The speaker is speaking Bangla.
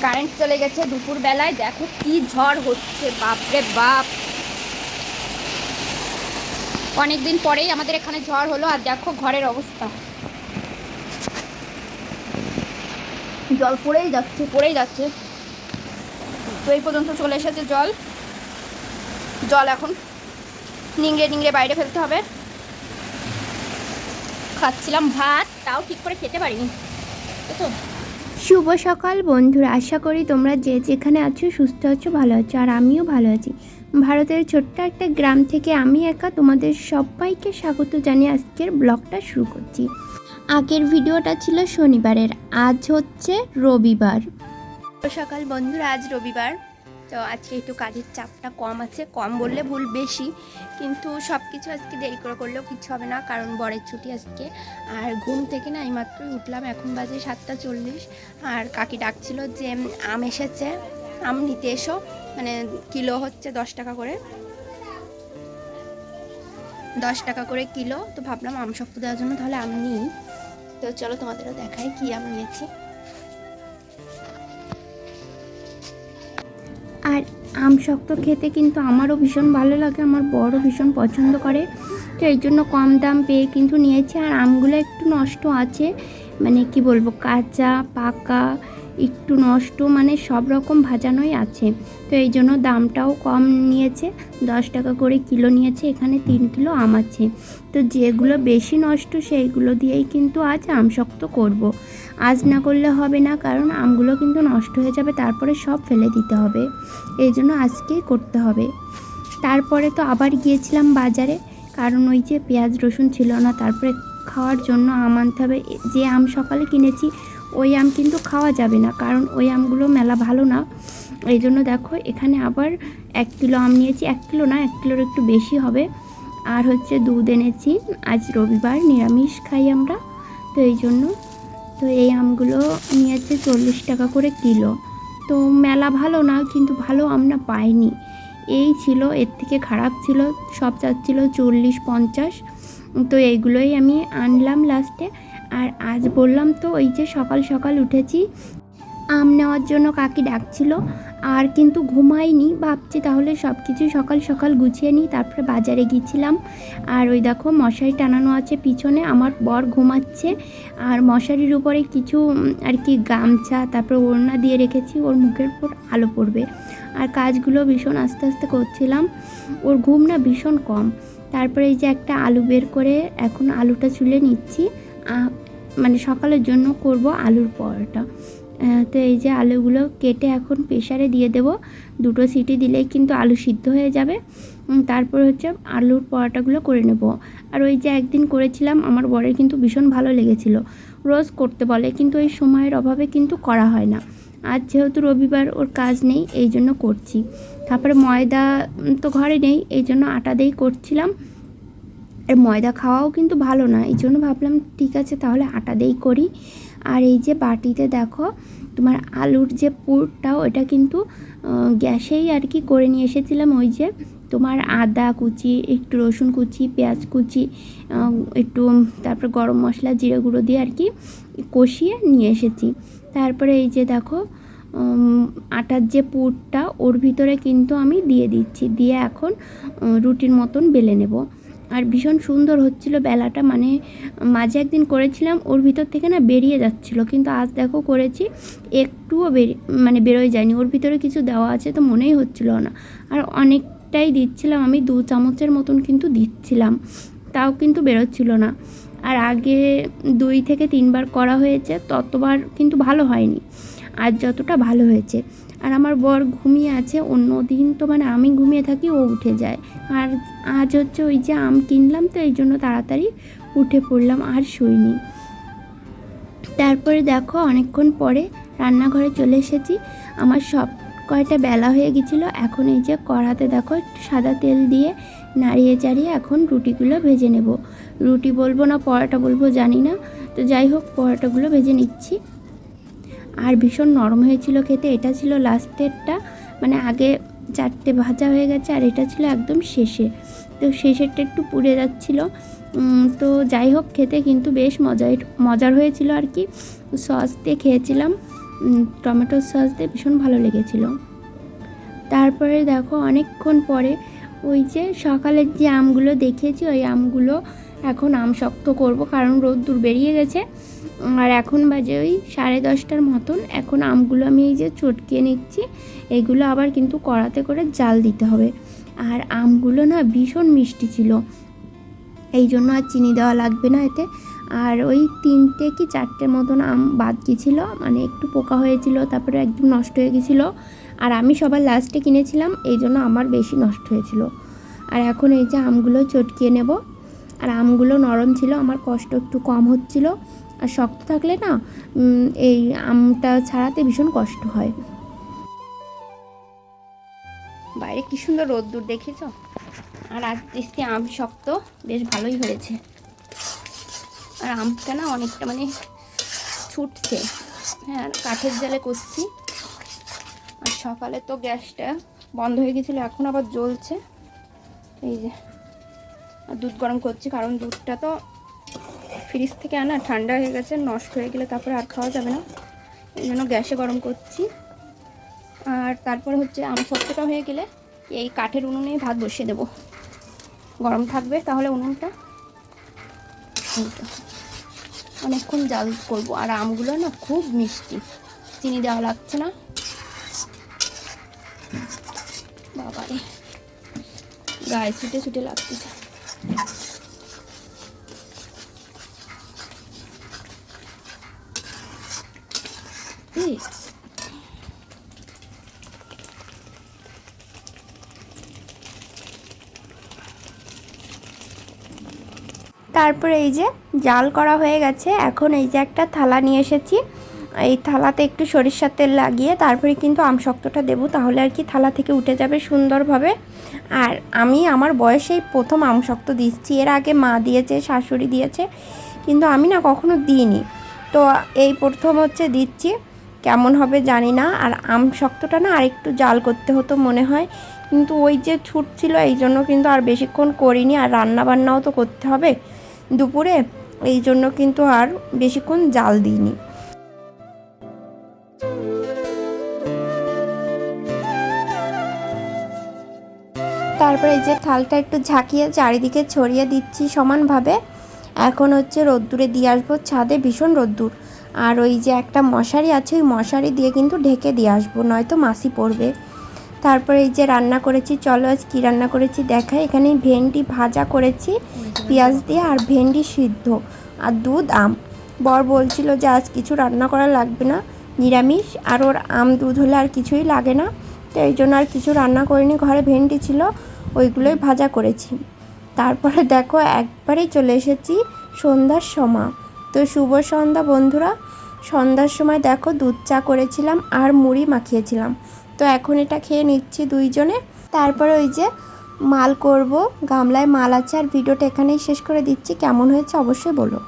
কারেন্ট চলে গেছে দুপুরবেলায়। দেখো কি ঝড় হচ্ছে, বাপরে বাপ। অনেকদিন পরেই আমাদের এখানে ঝড় হলো। আর দেখো ঘরের অবস্থা, জল পড়েই যাচ্ছে। তো এই পর্যন্ত চলে এসেছে জল এখন নিংড়ে বাইরে ফেলতে হবে। খাচ্ছিলাম ভাত, তাও ঠিক করে খেতে পারিনি। তো শুভ সকাল বন্ধুরা, আশা করি তোমরা যে যেখানে আছো সুস্থ আছো, ভালো আছো। আর আমিও ভালো আছি। ভারতের ছোট্ট একটা গ্রাম থেকে আমি একা তোমাদের সবাইকে স্বাগত জানিয়ে আজকের ব্লগটা শুরু করছি। আগের ভিডিওটা ছিল শনিবারের, আজ হচ্ছে রবিবার। সকাল বন্ধুরা, আজ রবিবার। তো আজকে একটু কাজের চাপটা কম আছে, কম বললে ভুল, বেশি। কিন্তু সব কিছু আজকে দেরি করে করলেও কিছু হবে না, কারণ বরের ছুটি আজকে। আর ঘুম থেকে না এইমাত্রই উঠলাম, এখন বাজে 7:40। আর কাকি ডাকছিল যে আম এসেছে, আম নিতে এসো। মানে কিলো হচ্ছে 10 টাকা করে, 10 টাকা করে কিলো। তো ভাবলাম আম শক্ত দেওয়ার জন্য তাহলে আম নিই। তো চলো তোমাদেরও দেখাই কি আম নিয়েছি। আর আম শক্ত খেতে কিন্তু আমারও ভীষণ ভালো লাগে, আমার বড়ও ভীষণ পছন্দ করে। তো এই জন্য কম দাম পেয়ে কিন্তু নিয়েছি। আর আমগুলো একটু নষ্ট আছে, মানে কি বলবো, কাঁচা পাকা একটু নষ্ট, মানে সব রকম ভাজানোই আছে। তো এই জন্য দামটাও কম নিয়েছে, 10 টাকা করে কিলো নিয়েছে। এখানে 3 কিলো আম আছে। তো যেগুলো বেশি নষ্ট সেইগুলো দিয়েই কিন্তু আজ আম শক্ত করব। আজ না করলে হবে না, কারণ আমগুলো কিন্তু নষ্ট হয়ে যাবে, তারপরে সব ফেলে দিতে হবে। এই জন্য আজকেই করতে হবে। তারপরে তো আবার গিয়েছিলাম বাজারে, কারণ ওই যে পেঁয়াজ রসুন ছিল না, তারপরে খাওয়ার জন্য আম আনতে হবে। যে আম সকালে কিনেছি ওই আম কিন্তু খাওয়া যাবে না, কারণ ওই আমগুলো মেলা ভালো না। এই জন্য দেখো এখানে আবার 1 কিলো আম নিয়েছি। 1 কিলো না, 1 কিলোর একটু বেশি হবে। আর হচ্ছে দুধ এনেছি, আজ রবিবার নিরামিষ খাই আমরা, তো এই জন্য। তো এই আমগুলো নিয়েছে 40 টাকা করে কিলো। তো মেলা ভালো না, কিন্তু ভালো আম না পাইনি, এই ছিল। এর থেকে খারাপ ছিল, সব চাচ্ছিল 40-50। তো এইগুলোই আমি আনলাম লাস্টে। আর আজ বললাম তো, ওই যে সকাল সকাল উঠেছি, আম নেওয়ার জন্য কাকি ডাকছিল। আর কিন্তু ঘুমাইনি, ভাবছি তাহলে সব কিছু সকাল সকাল গুছিয়ে নিই। তারপরে বাজারে গিয়েছিলাম। আর ওই দেখো মশারি টানানো আছে পিছনে, আমার বর ঘুমাচ্ছে। আর মশারির উপরে কিছু আর কি গামছা, তারপরে ওড়না দিয়ে রেখেছি, ওর মুখের উপর আলো পড়বে। আর কাজগুলো ভীষণ আস্তে আস্তে করছিলাম, ওর ঘুম না ভীষণ কম। তারপরে এই যে একটা আলু বের করে এখন আলুটা ছুলে নিচ্ছি, মানে সকালের জন্য করব আলুর পরোটা। তো এই যে আলুগুলো কেটে এখন প্রেসারে দিয়ে দেব, 2 সিটি দিলেই কিন্তু আলু সিদ্ধ হয়ে যাবে। তারপর হচ্ছে আলুর পরোটাগুলো করে নেব। আর ওই যে একদিন করেছিলাম, আমার বরের কিন্তু ভীষণ ভালো লেগেছিল। রোজ করতে বলে, কিন্তু এই সময়ের অভাবে কিন্তু করা হয় না। আজ যেহেতু রবিবার, ওর কাজ নেই, এই জন্য করছি। তারপরে ময়দা তো ঘরে নেই, এই জন্য আটা দিয়েই করছিলাম। আর ময়দা খাওয়াও কিন্তু ভালো না, এই জন্য ভাবলাম ঠিক আছে তাহলে আটা দিয়েই করি। আর এই যে বাটিতে দেখো তোমার আলুর যে পুরটা, ওটা কিন্তু গ্যাসেই আর কি করে নিয়ে এসেছিলাম। ওই যে তোমার আদা কুচি, একটু রসুন কুচি, পেঁয়াজ কুচি, একটু তারপর গরম মশলা জিরে গুঁড়ো দিয়ে আর কি কষিয়ে নিয়ে এসেছি। তারপরে এই যে দেখো আটার যে পুরটা, ওর ভিতরে কিন্তু আমি দিয়ে দিচ্ছি, দিয়ে এখন রুটির মতন বেলে নেব। আর ভীষণ সুন্দর হচ্ছিল বেলাটা, মানে মাঝে একদিন করেছিলাম, ওর ভিতর থেকে না বেরিয়ে যাচ্ছিলো, কিন্তু আজ দেখো করেছি একটুও বেরোয় যায়নি। ওর ভিতরে কিছু দেওয়া আছে তো মনেই হচ্ছিল না। আর অনেকটাই দিচ্ছিলাম আমি, 2 চামচের মতন কিন্তু দিচ্ছিলাম, তাও কিন্তু বেরোচ্ছিল না। আর আগে 2 থেকে 3 বার করা হয়েছে, ততবার কিন্তু ভালো হয়নি, আজ যতটা ভালো হয়েছে। আর আমার বর ঘুমিয়ে আছে, অন্য দিন তো মানে আমি ঘুমিয়ে থাকি, ও উঠে যায়। আর আজ হচ্ছে ওই যে আম কিনলাম, তো এই জন্য তাড়াতাড়ি উঠে পড়লাম, আর শুইনি। তারপরে দেখো অনেকক্ষণ পরে রান্নাঘরে চলে এসেছি। আমার সব কয়টা বেলা হয়ে গেছিলো। এখন এই যে কড়াতে দেখো একটু সাদা তেল দিয়ে নাড়িয়ে চাড়িয়ে এখন রুটিগুলো ভেজে নেব। রুটি বলবো না পরোটা বলবো জানি না, তো যাই হোক পরোটাগুলো ভেজে নিচ্ছি। আর ভীষণ নরম হয়েছিল খেতে, এটা ছিল লাস্টেরটা, মানে আগে 4টে ভাজা হয়ে গেছে, আর এটা ছিল একদম শেষে। তো শেষেরটা একটু পুড়ে যাচ্ছিলো। তো যাই হোক খেতে কিন্তু বেশ মজার হয়েছিল আর কি। সস দিয়ে খেয়েছিলাম, টমেটোর সস দিয়ে ভীষণ ভালো লেগেছিল। তারপরে দেখো অনেকক্ষণ পরে ওই যে সকালের যে আমগুলো দেখিয়েছি ওই আমগুলো এখন আম শক্ত করব, কারণ রোদ্দুর বেরিয়ে গেছে আর এখন বাজে ওই 10:30টার মতন। এখন আমগুলো আমি এই যে চটকিয়ে নিচ্ছি, এগুলো আবার কিন্তু কড়াতে করে জাল দিতে হবে। আর আমগুলো না ভীষণ মিষ্টি ছিল, এই জন্য আর চিনি দেওয়া লাগবে না এতে। আর ওই 3টে কি 4টে মতন আম বাদ গিয়েছিলো, মানে একটু পোকা হয়েছিল, তারপরে একদম নষ্ট হয়ে গেছিলো। আর আমি সবার লাস্টে কিনেছিলাম, এই জন্য আমার বেশি নষ্ট হয়েছিল। আর এখন এই যে আমগুলো চটকিয়ে নেব। আর আমগুলো নরম ছিল, আমার কষ্ট একটু কম হচ্ছিল। আর শক্ত থাকলে না এই আমটা ছাড়াতে ভীষণ কষ্ট হয়। বাইরে কি সুন্দর রোদ্দুর দেখেছো। আর আজকে আম শক্ত বেশ ভালোই হয়েছে। আর আমটা না অনেকটা মানে ছুটছে। হ্যাঁ, কাঠের জালে করছি। আর সকালে তো গ্যাসটা বন্ধ হয়ে গেছিলো, এখন আবার জ্বলছে। এই যে আর দুধ গরম করছি, কারণ দুধটা তো ফ্রিজ থেকে আনা, ঠান্ডা হয়ে গেছে, নষ্ট হয়ে গেলে তারপরে আর খাওয়া যাবে না, এই জন্য গ্যাসে গরম করছি। আর তারপরে হচ্ছে আম শক্তটা হয়ে গেলে এই কাঠের উনুনে ভাত বসিয়ে দেবো, গরম থাকবে তাহলে উনুনটা। অনেকক্ষণ জাল করব। আর আমগুলো না খুব মিষ্টি, চিনি দেওয়া লাগছে না। বাবারে গায়ে ছুটে ছুটে লাগতেছে। তারপরে এই যে জাল করা হয়ে গেছে, এখন এই যে একটা থালা নিয়ে এসেছি, এই থালাতে একটু সরিষার তেল লাগিয়ে তারপরে কিন্তু আম শক্তটা দেবো, তাহলে আর কি থালা থেকে উঠে যাবে সুন্দরভাবে। আর আমি আমার বয়সেই প্রথম আম শক্ত দিচ্ছি, এর আগে মা দিয়েছে, শাশুড়ি দিয়েছে, কিন্তু আমি না কখনো দিইনি। তো এই প্রথম হচ্ছে দিচ্ছি, কেমন হবে জানি না। আর আম শক্তটা না আর একটু জাল করতে হতো মনে হয়, কিন্তু ওই যে ছুটছিল এই জন্য কিন্তু আর বেশিক্ষণ করিনি। আর রান্না বান্নাও তো করতে হবে দুপুরে, এই জন্য কিন্তু আর বেশিক্ষণ জাল দিইনি। তারপরে এই যে থালটা একটু ঝাঁকিয়ে চারিদিকে ছড়িয়ে দিচ্ছি সমানভাবে। এখন হচ্ছে রোদ্দুরে দিয়ে আসবো ছাদে, ভীষণ রোদ্দুর। আর ওই যে একটা মশারি আছে, ওই মশারি দিয়ে কিন্তু ঢেকে দিয়ে আসবো, নয়তো মাছি পড়বে। তারপরে এই যে রান্না করেছি, চলো আজ কী রান্না করেছি দেখাই। এখানে ভেন্ডি ভাজা করেছি পেঁয়াজ দিয়ে, আর ভেন্ডি সিদ্ধ, আর দুধ আম। বর বলছিল যে আজ কিছু রান্না করা লাগবে না, নিরামিষ, আর ওর আম দুধ হলে আর কিছুই লাগে না। তো এই জন্য আর কিছু রান্না করিনি, ঘরে ভেন্ডি ছিল ওইগুলোই ভাজা করেছি। তারপরে দেখো একবারেই চলে এসেছি সন্ধ্যার সময়। তো শুভ সন্ধ্যা বন্ধুরা। সন্ধ্যার সময় দেখো দুধ চা করেছিলাম আর মুড়ি মাখিয়েছিলাম। তো এখন এটা খেয়ে নিচ্ছি দুইজনে। তারপরে ওই যে মাল করব, গামলায় মাল আছে। আর ভিডিওটা এখানেই শেষ করে দিচ্ছি, কেমন হয়েছে অবশ্যই বলো।